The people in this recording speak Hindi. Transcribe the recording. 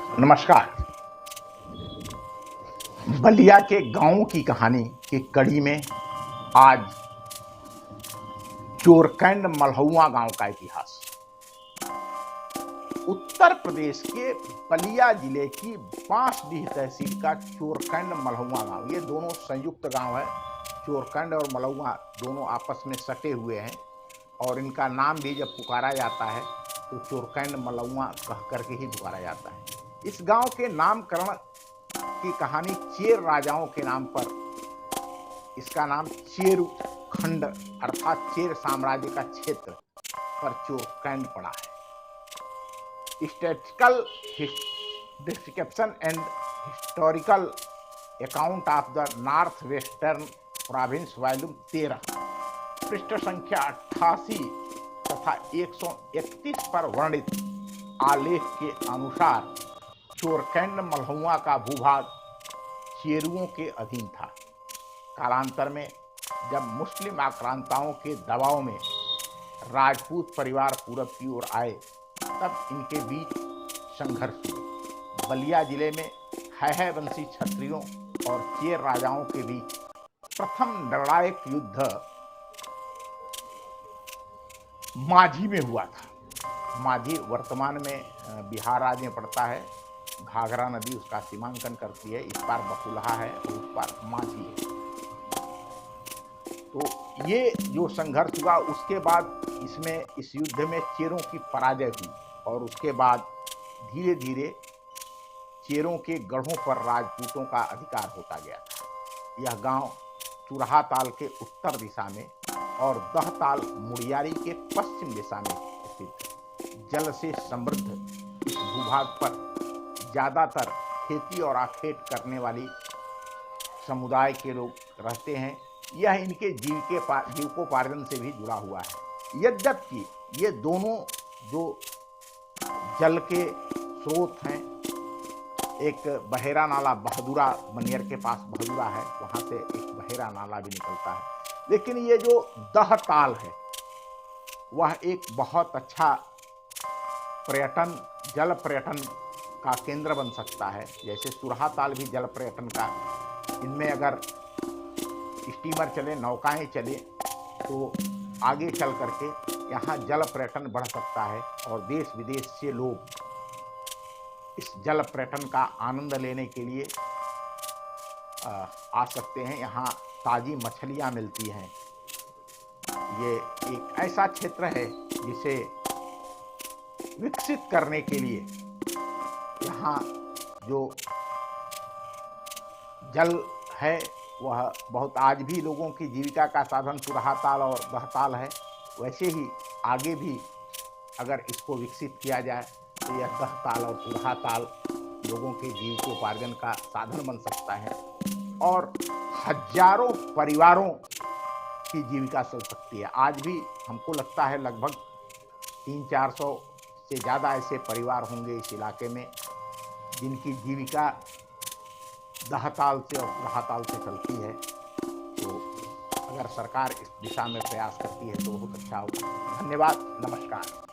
नमस्कार। बलिया के गांव की कहानी की कड़ी में आज चोरकंड मलहुआ गांव का इतिहास। उत्तर प्रदेश के बलिया जिले की बांसडीह तहसील का चोरकंड मलहुआ गांव, ये दोनों संयुक्त गांव है। चोरकंड और मलहुआ दोनों आपस में सटे हुए हैं और इनका नाम भी जब पुकारा जाता है तो चोरकंड मलहुआ कह करके ही पुकारा जाता है। इस गांव के नामकरण की कहानी चेर राजाओं के नाम पर, इसका नाम चेरु खंड अर्थात चेर साम्राज्य का क्षेत्र पर चोरकंड पड़ा है। Statistical description and historical account of the north western province volume 13 पृष्ठ संख्या 88 तथा 131 पर वर्णित आलेख के अनुसार चोरकंड मलहुआ का भूभाग चेरुओं के अधीन था। कालांतर में जब मुस्लिम आक्रांताओं के दबाव में राजपूत परिवार पूरब की ओर आए तब इनके बीच संघर्ष हुए। बलिया जिले में है वंशी क्षत्रियों और चेर राजाओं के बीच प्रथम निर्णायक युद्ध माझी में हुआ था। माझी वर्तमान में बिहार राज्य में पड़ता है। घाघरा नदी उसका सीमांकन करती है। इस पार बकुलहा है और उस पार माझी है। तो ये जो संघर्ष हुआ उसके बाद इस युद्ध में चेरों की पराजय हुई और उसके बाद धीरे धीरे चेरों के गढ़ों पर राजपूतों का अधिकार होता गया था। यह गांव चुरहा ताल के उत्तर दिशा में और दहताल मुड़ियारी के पश्चिम दिशा में स्थित है। जल से समृद्ध इस भूभाग पर ज़्यादातर खेती और आखेट करने वाली समुदाय के लोग रहते हैं। यह इनके जीविकोपार्जन से भी जुड़ा हुआ है। यद्यपि ये दोनों जो जल के स्रोत हैं, एक बहेरा नाला बहदुरा मनियर के पास बहदुरा है, वहाँ से एक बहेरा नाला भी निकलता है, लेकिन ये जो दहताल है वह एक बहुत अच्छा जल पर्यटन का केंद्र बन सकता है। जैसे चुरहा ताल भी जल पर्यटन का, इनमें अगर स्टीमर चले, नौकाएं चले तो आगे चल करके यहाँ जल पर्यटन बढ़ सकता है और देश विदेश से लोग इस जल पर्यटन का आनंद लेने के लिए आ सकते हैं। यहाँ ताज़ी मछलियाँ मिलती हैं। ये एक ऐसा क्षेत्र है जिसे विकसित करने के लिए यहाँ जो जल है वह बहुत, आज भी लोगों की जीविका का साधन चुरहा ताल और दहताल है। वैसे ही आगे भी अगर इसको विकसित किया जाए तो यह दहताल और चुरहा ताल लोगों के जीविकोपार्जन का साधन बन सकता है और हजारों परिवारों की जीविका चल सकती है। आज भी हमको लगता है लगभग 300-400 से ज़्यादा ऐसे परिवार होंगे इस इलाके में जिनकी जीविका दहताल से और चुरहा से चलती है। तो अगर सरकार इस दिशा में प्रयास करती है तो बहुत अच्छा होगा। धन्यवाद। नमस्कार।